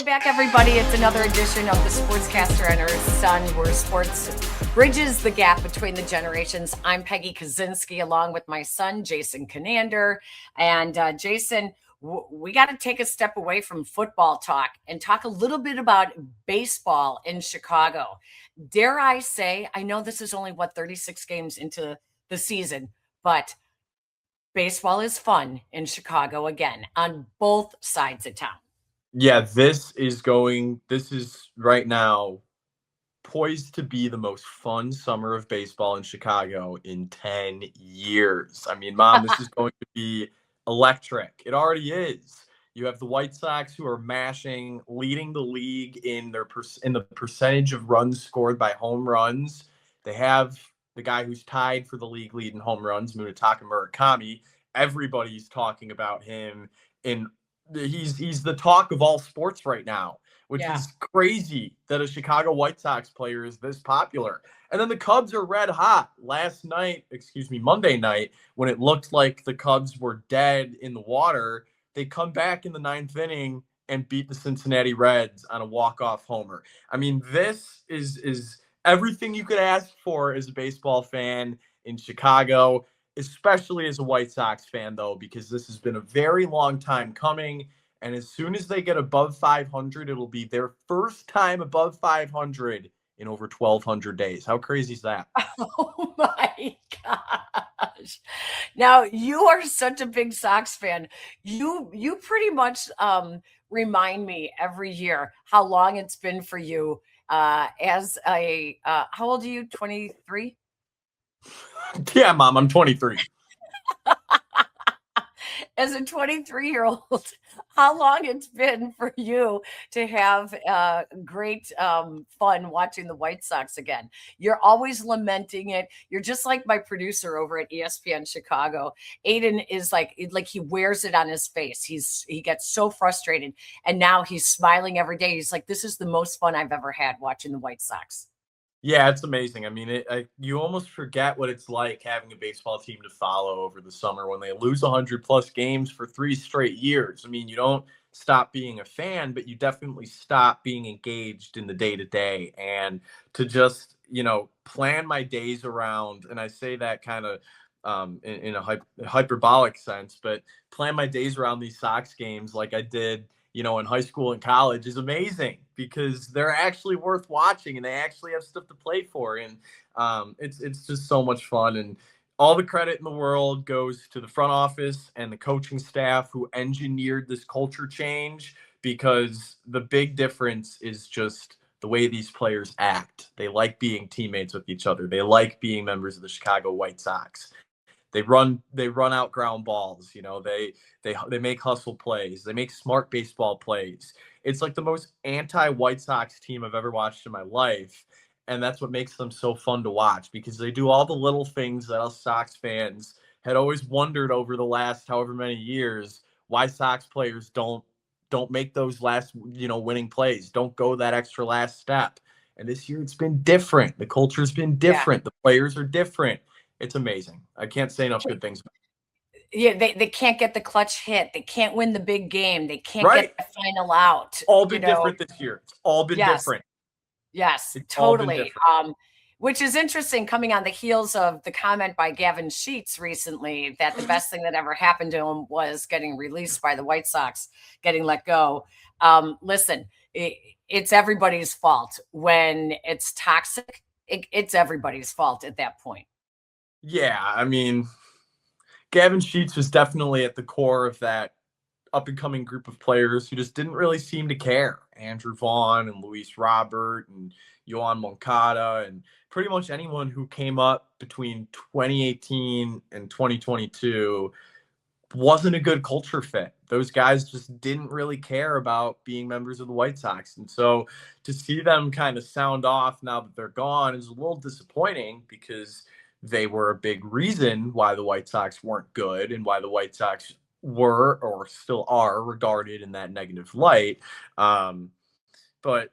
back, everybody. It's another edition of the Sportscaster and her son, where sports bridges the gap between the generations. I'm Peggy Kaczynski, along with my son, Jason Kinander. And Jason, we got to take a step away from football talk and talk a little bit about baseball in Chicago. Dare I say, I know this is only, 36 games into the season, but baseball is fun in Chicago again on both sides of town. Yeah, this is right now poised to be the most fun summer of baseball in Chicago in 10 years. I mean, Mom, this is going to be electric. It already is. You have the White Sox, who are leading the league in the percentage of runs scored by home runs. They have the guy who's tied for the league lead in home runs, Munetaka Murakami. Everybody's talking about him. He's the talk of all sports right now, which is crazy that a Chicago White Sox player is this popular. And then the Cubs are red hot. Monday night, when it looked like the Cubs were dead in the water, they come back in the ninth inning and beat the Cincinnati Reds on a walk-off homer. I mean, this is everything you could ask for as a baseball fan in Chicago, especially as a White Sox fan, though, because this has been a very long time coming. And as soon as they get above 500, it'll be their first time above 500 in over 1,200 days. How crazy is that? Oh, my gosh. Now, you are such a big Sox fan. You pretty much remind me every year how long it's been for you as a how old are you? 23? Yeah, Mom, I'm 23. As a 23-year-old, how long it's been for you to have great fun watching the White Sox again. You're always lamenting it. You're just like my producer over at ESPN Chicago. Aiden is like he wears it on his face. He gets so frustrated, and now he's smiling every day. He's like, this is the most fun I've ever had watching the White Sox. Yeah, it's amazing. I mean, you almost forget what it's like having a baseball team to follow over the summer when they lose 100+ games for 3 straight years. I mean, you don't stop being a fan, but you definitely stop being engaged in the day-to-day. And to just, plan my days around, and I say that kind of in a hyperbolic sense, but plan my days around these Sox games like I did in high school and college is amazing, because they're actually worth watching and they actually have stuff to play for. And it's just so much fun. And all the credit in the world goes to the front office and the coaching staff who engineered this culture change, because the big difference is just the way these players act. They like being teammates with each other. They like being members of the Chicago White Sox. They run out ground balls. They make hustle plays. They make smart baseball plays. It's like the most anti-White Sox team I've ever watched in my life. And that's what makes them so fun to watch, because they do all the little things that us Sox fans had always wondered over the last however many years, why Sox players don't make those last, winning plays, don't go that extra last step. And this year it's been different. The culture's been different. Yeah. The players are different. It's amazing. I can't say enough good things. Yeah, they can't get the clutch hit. They can't win the big game. They can't get the final out. All been different this year. It's all been different. Yes, totally. Which is interesting, coming on the heels of the comment by Gavin Sheets recently that the best thing that ever happened to him was getting released by the White Sox, getting let go. Listen, it's everybody's fault. When it's toxic, it's everybody's fault at that point. Yeah, I mean, Gavin Sheets was definitely at the core of that up-and-coming group of players who just didn't really seem to care. Andrew Vaughn and Luis Robert and Yohan Moncada and pretty much anyone who came up between 2018 and 2022 wasn't a good culture fit. Those guys just didn't really care about being members of the White Sox. And so to see them kind of sound off now that they're gone is a little disappointing, because they were a big reason why the White Sox weren't good and why the White Sox were, or still are, regarded in that negative light. But,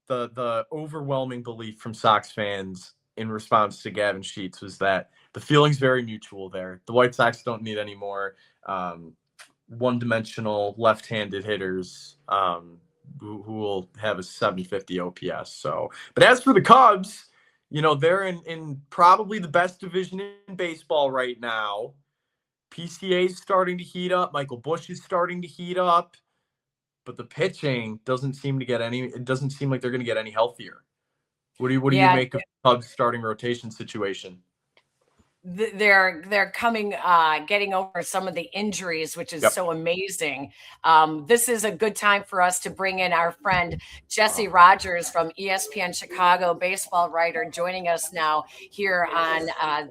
the overwhelming belief from Sox fans in response to Gavin Sheets was that the feeling's very mutual there. The White Sox don't need any more one-dimensional left-handed hitters. who will have a 750 OPS. So, but as for the Cubs, they're in probably the best division in baseball right now. PCA is starting to heat up. Michael Busch is starting to heat up, but the pitching doesn't seem like they're going to get any healthier. What do you make of the Cubs starting rotation situation? They're coming, getting over some of the injuries, which is so amazing. This is a good time for us to bring in our friend Jesse Rogers from ESPN Chicago Baseball writer, joining us now here on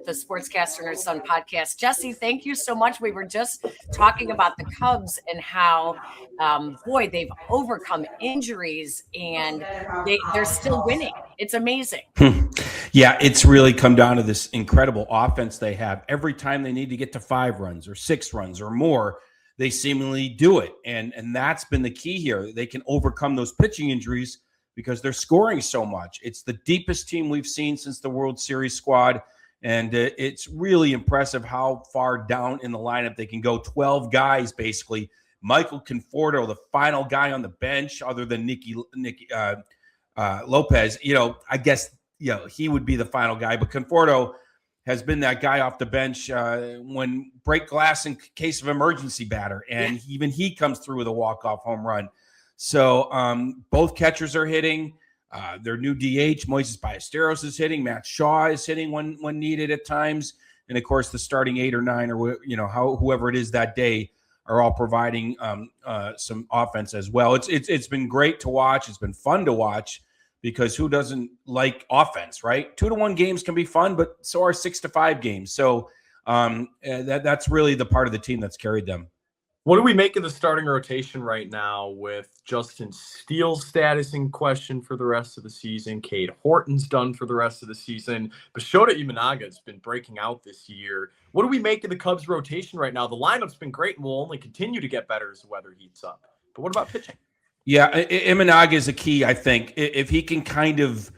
the Sportscaster and Her Son podcast. Jesse, thank you so much. We were just talking about the Cubs and how, they've overcome injuries and they're still winning. It's amazing. Yeah, it's really come down to this incredible offense they have. Every time they need to get to 5 runs or 6 runs or more, they seemingly do it. And that's been the key here. They can overcome those pitching injuries because they're scoring so much. It's the deepest team we've seen since the World Series squad. And it's really impressive how far down in the lineup they can go. 12 guys, basically. Michael Conforto, the final guy on the bench, other than Nicky Lopez. I guess he would be the final guy, but Conforto has been that guy off the bench when break glass in case of emergency batter, and even he comes through with a walk-off home run. So both catchers are hitting. Their new DH, Moises Ballesteros, is hitting. Matt Shaw is hitting when needed at times, and of course the starting 8 or 9 or whoever it is that day are all providing some offense as well. It's been great to watch. It's been fun to watch. Because who doesn't like offense, right? 2-1 games can be fun, but so are 6-5 games. So that's really the part of the team that's carried them. What do we make of the starting rotation right now with Justin Steele's status in question for the rest of the season? Cade Horton's done for the rest of the season. But Shota Imanaga has been breaking out this year. What do we make of the Cubs rotation right now? The lineup's been great and will only continue to get better as the weather heats up. But what about pitching? Yeah, Imanaga is a key, I think. If he can kind of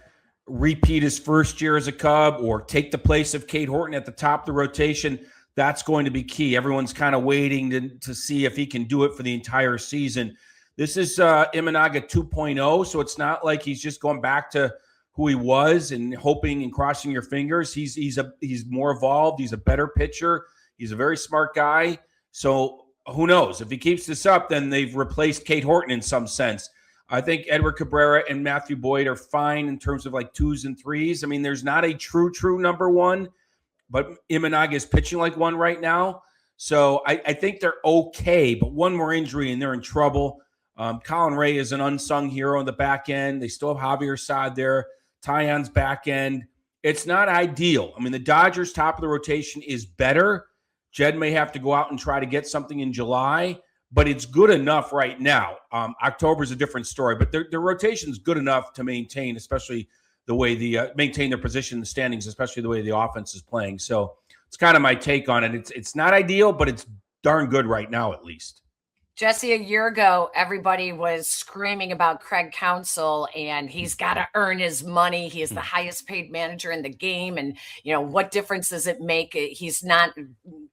repeat his first year as a Cub or take the place of Cade Horton at the top of the rotation, that's going to be key. Everyone's kind of waiting to see if he can do it for the entire season. This is Imanaga 2.0, so it's not like he's just going back to who he was and hoping and crossing your fingers. He's more evolved. He's a better pitcher. He's a very smart guy. So who knows? If he keeps this up, then they've replaced Cade Horton in some sense. I think Edward Cabrera and Matthew Boyd are fine in terms of like 2s and 3s. I mean, there's not a true number 1, but Imanaga is pitching like 1 right now. So I think they're okay, but one more injury and they're in trouble. Colin Ray is an unsung hero on the back end. They still have Javier Saad there. Taillon's back end. It's not ideal. I mean, the Dodgers' top of the rotation is better. Jed may have to go out and try to get something in July, but it's good enough right now. October is a different story, but their rotation is good enough to maintain, especially the way maintain their position in the standings, especially the way the offense is playing. So it's kind of my take on it. It's not ideal, but it's darn good right now, at least. Jesse, a year ago, everybody was screaming about Craig Counsell, and he's got to earn his money. He is the highest paid manager in the game. And, what difference does it make? He's not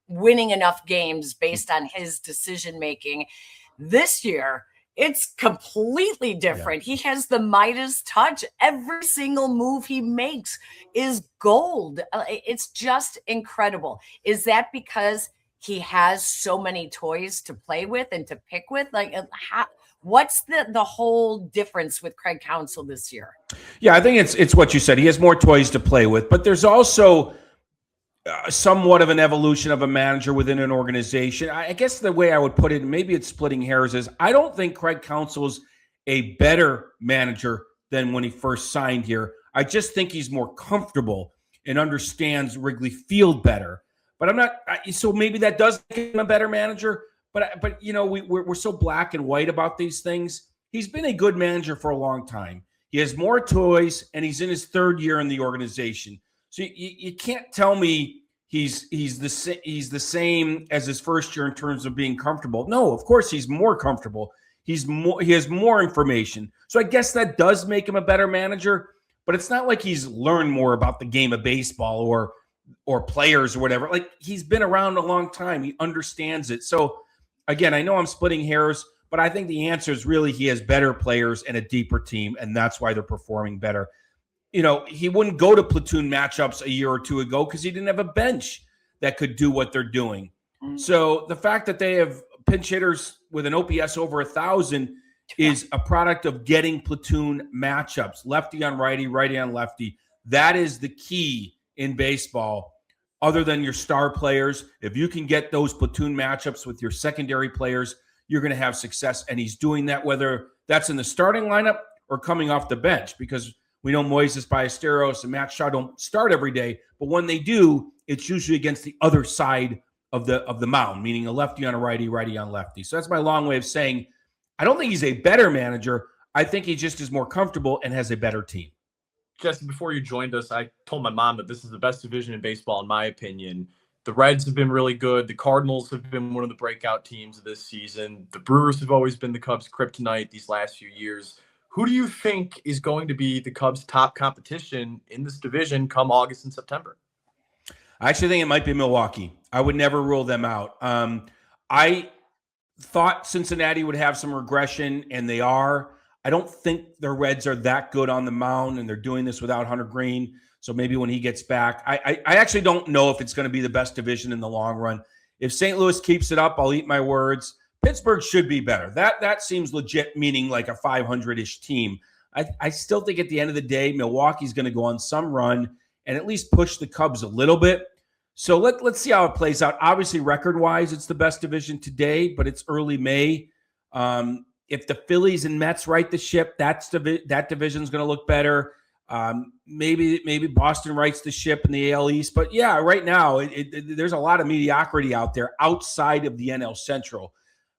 winning enough games based on his decision making. This year, it's completely different. Yeah. He has the Midas touch. Every single move he makes is gold. It's just incredible. Is that because he has so many toys to play with and to pick with? What's the whole difference with Craig Counsell this year? Yeah, I think it's what you said. He has more toys to play with, but there's also somewhat of an evolution of a manager within an organization. I guess the way I would put it, maybe it's splitting hairs, is I don't think Craig Counsell's a better manager than when he first signed here. I just think he's more comfortable and understands Wrigley Field better. But I'm not. So maybe that does make him a better manager. But we're so black and white about these things. He's been a good manager for a long time. He has more toys, and he's in his 3rd year in the organization. So you can't tell me he's the same as his first year in terms of being comfortable. No, of course he's more comfortable. He has more information. So I guess that does make him a better manager. But it's not like he's learned more about the game of baseball or players or whatever. Like, he's been around a long time. He understands it. So again, I know I'm splitting hairs, But I think the answer is really he has better players and a deeper team, and that's why they're performing better. He wouldn't go to platoon matchups a year or two ago because he didn't have a bench that could do what they're doing. So the fact that they have pinch hitters with an OPS over 1,000 is a product of getting platoon matchups, lefty on righty, righty on lefty. That is the key in baseball. Other than your star players, if you can get those platoon matchups with your secondary players, you're going to have success. And he's doing that, whether that's in the starting lineup or coming off the bench, because we know Moises Ballesteros and Matt Shaw don't start every day, but when they do, it's usually against the other side of the mound, meaning a lefty on a righty, righty on lefty. So that's my long way of saying I don't think he's a better manager. I think he just is more comfortable and has a better team. Jesse, before you joined us, I told my mom that this is the best division in baseball, in my opinion. The Reds have been really good. The Cardinals have been one of the breakout teams of this season. The Brewers have always been the Cubs' kryptonite these last few years. Who do you think is going to be the Cubs' top competition in this division come August and September? I actually think it might be Milwaukee. I would never rule them out. I thought Cincinnati would have some regression, and they are. I don't think the Reds are that good on the mound, and they're doing this without Hunter Green. So maybe when he gets back, I actually don't know if it's going to be the best division in the long run. If St. Louis keeps it up, I'll eat my words. Pittsburgh should be better. That seems legit, meaning like a 500-ish team. I still think at the end of the day, Milwaukee's going to go on some run and at least push the Cubs a little bit. So let's see how it plays out. Obviously, record-wise, it's the best division today, but it's early May. If the Phillies and Mets right the ship, that division's going to look better. Maybe Boston rights the ship in the AL East. But, yeah, right now, there's a lot of mediocrity out there outside of the NL Central.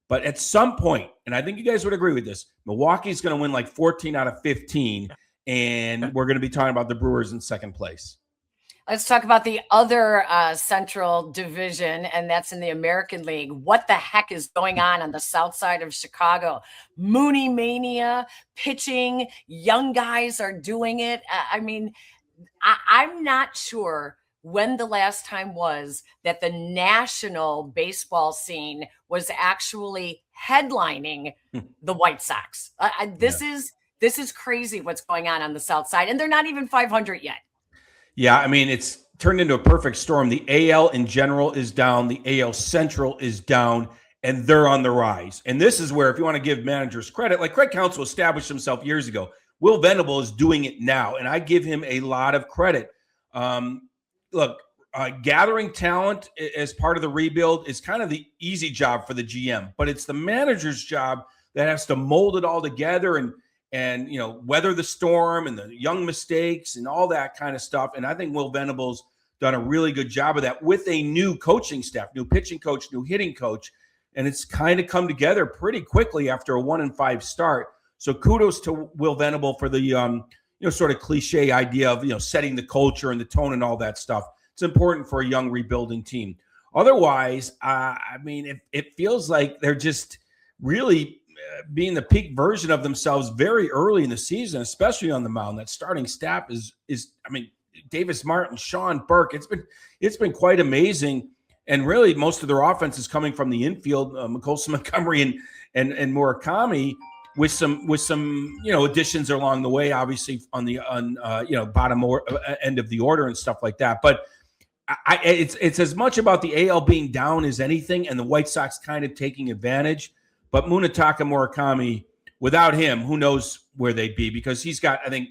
But at some point, and I think you guys would agree with this, Milwaukee's going to win like 14 out of 15, and we're going to be talking about the Brewers in second place. Let's talk about the other Central Division, and that's in the American League. What the heck is going on the south side of Chicago? Mooney Mania, pitching, young guys are doing it. I'm not sure when the last time was that the national baseball scene was actually headlining the White Sox. This is crazy what's going on the south side, and they're not even 500 yet. Yeah, I mean, it's turned into a perfect storm. The AL in general is down. The AL Central is down, and they're on the rise. And this is where, if you want to give managers credit, like Craig Counsell established himself years ago, Will Venable is doing it now, and I give him a lot of credit. Gathering talent as part of the rebuild is kind of the easy job for the GM, but it's the manager's job that has to mold it all together and weather the storm and the young mistakes and all that kind of stuff. And I think Will Venable's done a really good job of that with a new coaching staff, new pitching coach, new hitting coach. And it's kind of come together pretty quickly after a 1-5 start. So kudos to Will Venable for the, sort of cliche idea of, setting the culture and the tone and all that stuff. It's important for a young rebuilding team. Otherwise, it feels like they're just really being the peak version of themselves very early in the season, especially on the mound. That starting staff is Davis Martin, Sean Burke. It's been quite amazing, and really most of their offense is coming from the infield. Mikolas Montgomery and Murakami with some additions along the way, obviously on the bottom end of the order and stuff like that. But it's as much about the AL being down as anything, and the White Sox kind of taking advantage. But Munetaka Murakami, without him, who knows where they'd be, because he's got, I think,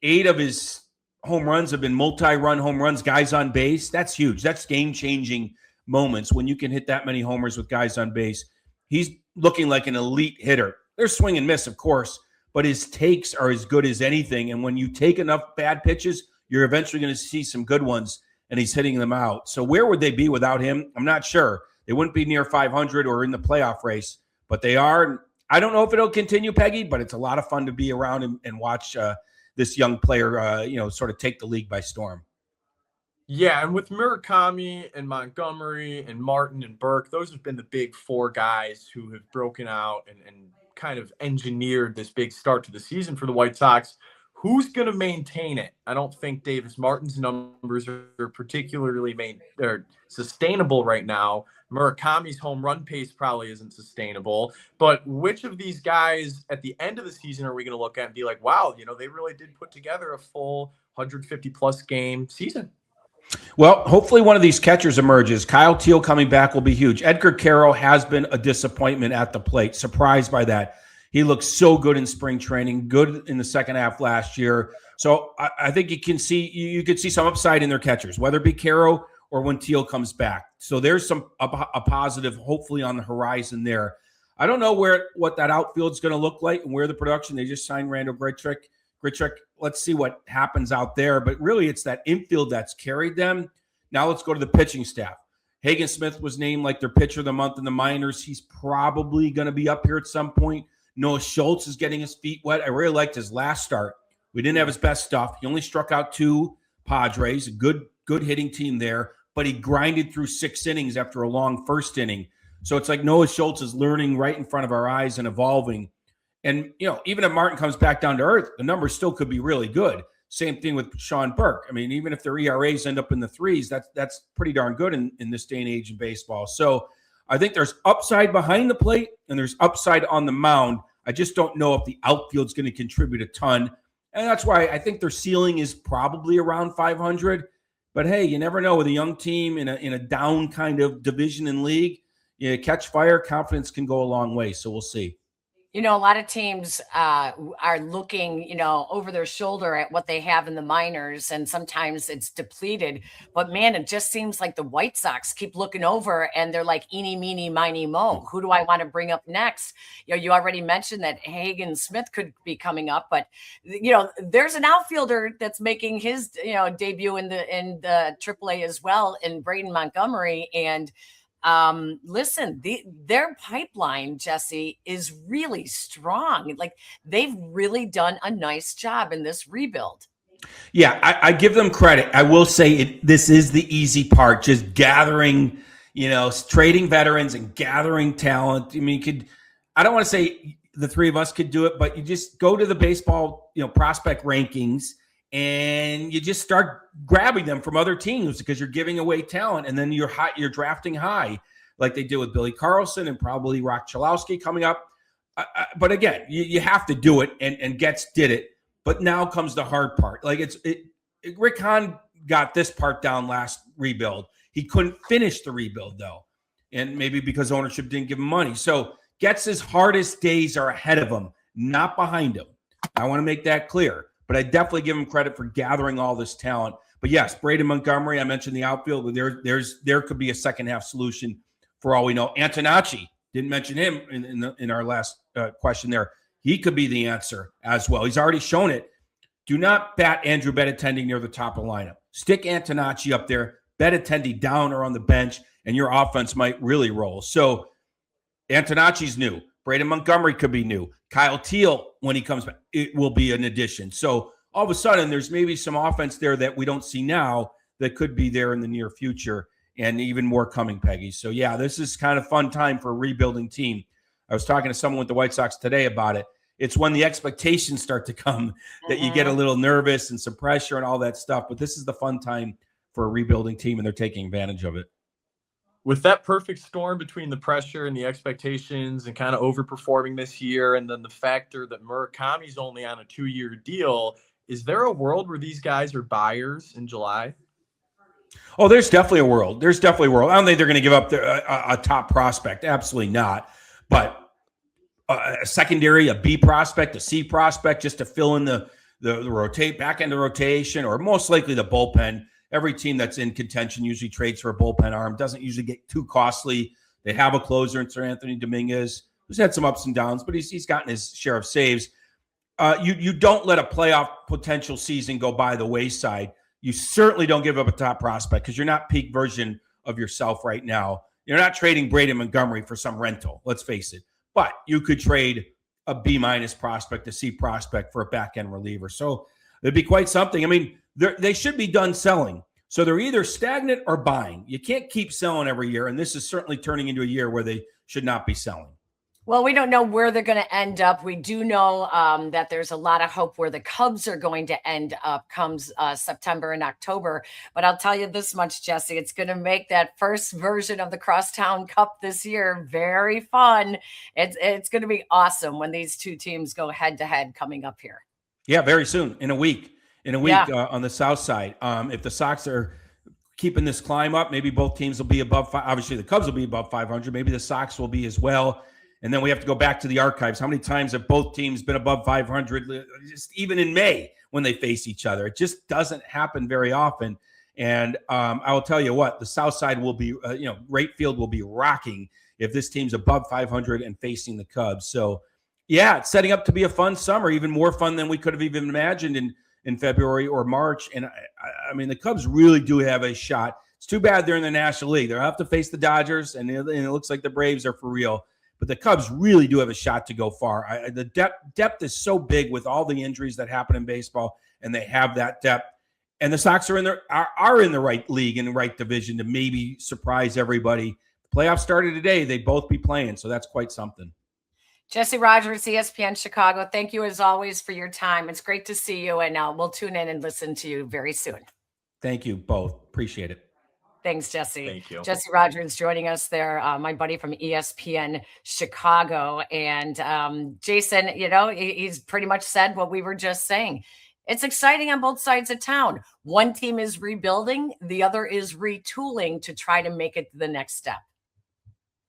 8 of his home runs have been multi-run home runs, guys on base. That's huge. That's game-changing moments when you can hit that many homers with guys on base. He's looking like an elite hitter. There's swing and miss, of course, but his takes are as good as anything. And when you take enough bad pitches, you're eventually going to see some good ones, and he's hitting them out. So where would they be without him? I'm not sure. They wouldn't be near 500 or in the playoff race. But they are. I don't know if it'll continue, Peggy, but it's a lot of fun to be around and watch this young player, sort of take the league by storm. Yeah, and with Murakami and Montgomery and Martin and Burke, those have been the big 4 guys who have broken out and kind of engineered this big start to the season for the White Sox. Who's going to maintain it? I don't think Davis Martin's numbers are particularly sustainable right now. Murakami's home run pace probably isn't sustainable. But which of these guys at the end of the season are we going to look at and be like, wow, they really did put together a full 150-plus game season? Well, hopefully one of these catchers emerges. Kyle Teal coming back will be huge. Edgar Caro has been a disappointment at the plate. Surprised by that. He looked so good in spring training, good in the second half last year. So I think you could see some upside in their catchers, whether it be Caro or when Teal comes back. So there's a positive, hopefully, on the horizon there. I don't know what that outfield's going to look like and where the production. They just signed Randall Grichuk. Let's see what happens out there. But really, it's that infield that's carried them. Now let's go to the pitching staff. Hagen Smith was named like their pitcher of the month in the minors. He's probably going to be up here at some point. Noah Schultz is getting his feet wet. I really liked his last start. We didn't have his best stuff. He only struck out 2 Padres, a good hitting team there, but he grinded through 6 innings after a long first inning. So it's like Noah Schultz is learning right in front of our eyes and evolving. And, even if Martin comes back down to earth, the numbers still could be really good. Same thing with Sean Burke. I mean, even if their ERAs end up in the 3s, that's pretty darn good in this day and age in baseball. So I think there's upside behind the plate and there's upside on the mound. I just don't know if the outfield's going to contribute a ton. And that's why I think their ceiling is probably around 500. But hey, you never know with a young team in a down kind of division and league. You catch fire, confidence can go a long way. So we'll see. A lot of teams are looking, over their shoulder at what they have in the minors, and sometimes it's depleted. But man, it just seems like the White Sox keep looking over and they're like, eeny, meeny, miny, mo. Who do I want to bring up next? You already mentioned that Hagen Smith could be coming up, but there's an outfielder that's making his debut in the AAA as well, in Braden Montgomery. And listen, their pipeline, Jesse, is really strong. Like, they've really done a nice job in this rebuild. Yeah, I give them credit. I will say this is the easy part, just gathering, trading veterans and gathering talent. I mean, I don't want to say the 3 of us could do it, but you just go to the baseball, prospect rankings and you just start grabbing them from other teams because you're giving away talent, and then you're drafting high like they did with Billy Carlson and probably Rock Chalowski coming up. But again, you have to do it, and Getz did it. But now comes the hard part. Like Rick Hahn got this part down last rebuild. He couldn't finish the rebuild though, and maybe because ownership didn't give him money. So Getz's hardest days are ahead of him, not behind him. I want to make that clear. But I definitely give him credit for gathering all this talent. But yes, Braden Montgomery, I mentioned the outfield. There could be a second half solution for all we know. Antonacci, didn't mention him in our last question there. He could be the answer as well. He's already shown it. Do not bat Andrew Benintendi near the top of the lineup. Stick Antonacci up there, Benintendi down or on the bench, and your offense might really roll. So Antonacci's new. Braden Montgomery could be new. Kyle Teal, when he comes back, it will be an addition. So all of a sudden, there's maybe some offense there that we don't see now that could be there in the near future, and even more coming, Peggy. So, yeah, this is kind of fun time for a rebuilding team. I was talking to someone with the White Sox today about it. It's when the expectations start to come that you get a little nervous and some pressure and all that stuff. But this is the fun time for a rebuilding team, and they're taking advantage of it. With that perfect storm between the pressure and the expectations and kind of overperforming this year, and then the factor that Murakami's only on a 2-year deal, is there a world where these guys are buyers in July? Oh, there's definitely a world. I don't think they're going to give up a top prospect. Absolutely not. But a secondary, a B prospect, a C prospect, just to fill in the back end of rotation, or most likely the bullpen. Every team that's in contention usually trades for a bullpen arm. Doesn't usually get too costly. They have a closer in Sir Anthony Dominguez, who's had some ups and downs, but he's gotten his share of saves. You don't let a playoff potential season go by the wayside. You certainly don't give up a top prospect because you're not peak version of yourself right now. You're not trading Braden Montgomery for some rental, let's face it. But you could trade a B- prospect, a C prospect for a back-end reliever. So it'd be quite something. I mean, they should be done selling. So they're either stagnant or buying. You can't keep selling every year, and this is certainly turning into a year where they should not be selling. Well, we don't know where they're going to end up. We do know that there's a lot of hope where the Cubs are going to end up comes September and October. But I'll tell you this much, Jesse, it's going to make that first version of the Crosstown Cup this year very fun. It's going to be awesome when these two teams go head to head coming up here. Yeah, very soon, in a week. On the south side. If the Sox are keeping this climb up, maybe both teams will be above obviously the Cubs will be above 500. Maybe the Sox will be as well. And then we have to go back to the archives. How many times have both teams been above 500, just even in May when they face each other? It just doesn't happen very often. And I will tell you what, the South Side will be, Wright Field will be rocking if this team's above 500 and facing the Cubs. So, yeah, it's setting up to be a fun summer, even more fun than we could have even imagined in February or March. And, I mean, the Cubs really do have a shot. It's too bad they're in the National League. They'll have to face the Dodgers, and it looks like the Braves are for real. But the Cubs really do have a shot to go far. The depth is so big with all the injuries that happen in baseball, and they have that depth. And the Sox are in the right league and the right division to maybe surprise everybody. The playoffs started today. They'd both be playing, so that's quite something. Jesse Rogers, ESPN Chicago, thank you as always for your time. It's great to see you, and we'll tune in and listen to you very soon. Thank you both. Appreciate it. Thanks, Jesse. Thank you. Jesse Rogers joining us there, my buddy from ESPN Chicago. And Jason, he's pretty much said what we were just saying. It's exciting on both sides of town. One team is rebuilding, the other is retooling to try to make it to the next step.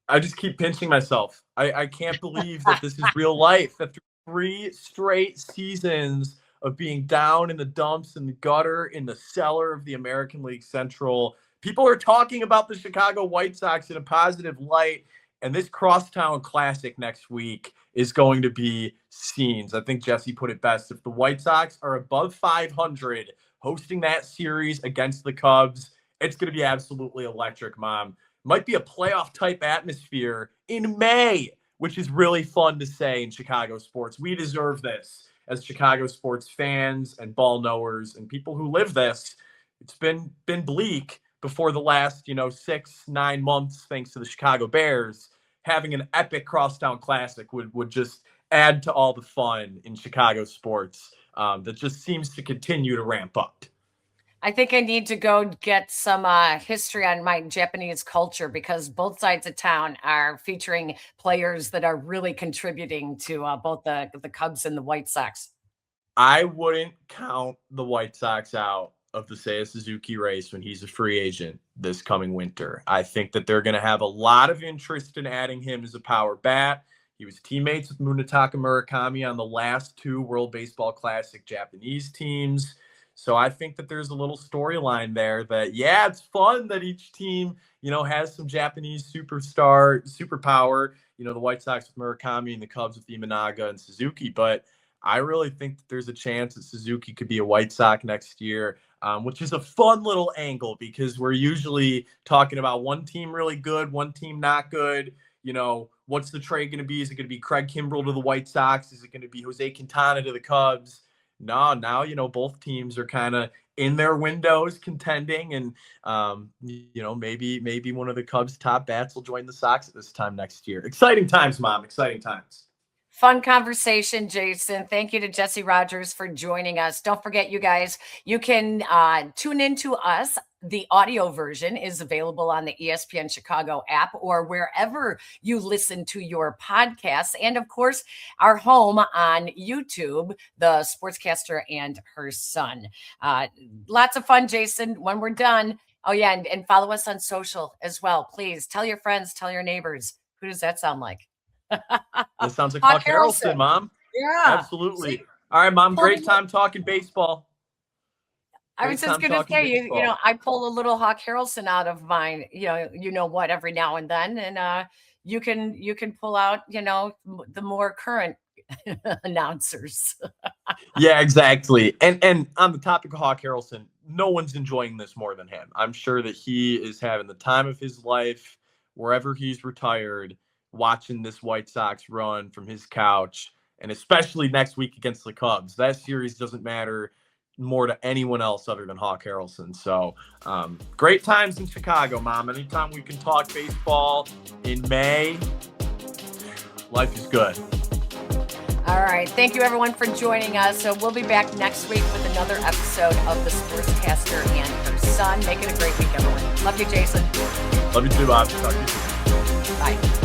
I just keep pinching myself. I can't believe that this is real life. After 3 straight seasons of being down in the dumps, in the gutter, in the cellar of the American League Central, people are talking about the Chicago White Sox in a positive light, and this Crosstown Classic next week is going to be scenes. I think Jesse put it best. If the White Sox are above 500 hosting that series against the Cubs, it's going to be absolutely electric, Mom. Might be a playoff-type atmosphere in May, which is really fun to say in Chicago sports. We deserve this as Chicago sports fans and ball knowers and people who live this. It's been bleak before the last, 6-9 months, thanks to the Chicago Bears. Having an epic Crosstown Classic would just add to all the fun in Chicago sports that just seems to continue to ramp up. I think I need to go get some history on my Japanese culture, because both sides of town are featuring players that are really contributing to both the Cubs and the White Sox. I wouldn't count the White Sox out of the Seiya Suzuki race when he's a free agent this coming winter. I think that they're going to have a lot of interest in adding him as a power bat. He was teammates with Munetaka Murakami on the last 2 World Baseball Classic Japanese teams. So I think that there's a little storyline there that, yeah, it's fun that each team, has some Japanese superpower, the White Sox with Murakami and the Cubs with Imanaga and Suzuki. But I really think that there's a chance that Suzuki could be a White Sox next year, which is a fun little angle, because we're usually talking about one team really good, one team not good. What's the trade going to be? Is it going to be Craig Kimbrell to the White Sox? Is it going to be Jose Quintana to the Cubs? No, now, both teams are kind of in their windows contending, and, maybe one of the Cubs' top bats will join the Sox at this time next year. Exciting times, Mom. Exciting times. Fun conversation, Jason. Thank you to Jesse Rogers for joining us. Don't forget, you guys, you can tune into us. The audio version is available on the ESPN Chicago app or wherever you listen to your podcasts. And of course, our home on YouTube, the Sportscaster and her son. Lots of fun, Jason, when we're done. Oh, yeah. And follow us on social as well. Please tell your friends, tell your neighbors. Who does that sound like? This sounds like Hawk Harrelson, Mom. Yeah. Absolutely. All right, Mom. Great time talking baseball. I was just going to say, I pull a little Hawk Harrelson out of mine, what, every now and then. And you can pull out, the more current announcers. Yeah, exactly. And on the topic of Hawk Harrelson, no one's enjoying this more than him. I'm sure that he is having the time of his life wherever he's retired, watching this White Sox run from his couch, and especially next week against the Cubs. That series doesn't matter more to anyone else other than Hawk Harrelson. So great times in Chicago, Mom. Anytime we can talk baseball in May, Life is good. All right. Thank you, everyone, for joining us. So we'll be back next week with another episode of The Sportscaster and Her Son. Make it a great week, everyone. Love you, Jason. Love you too, Bob. Talk to you soon. Bye.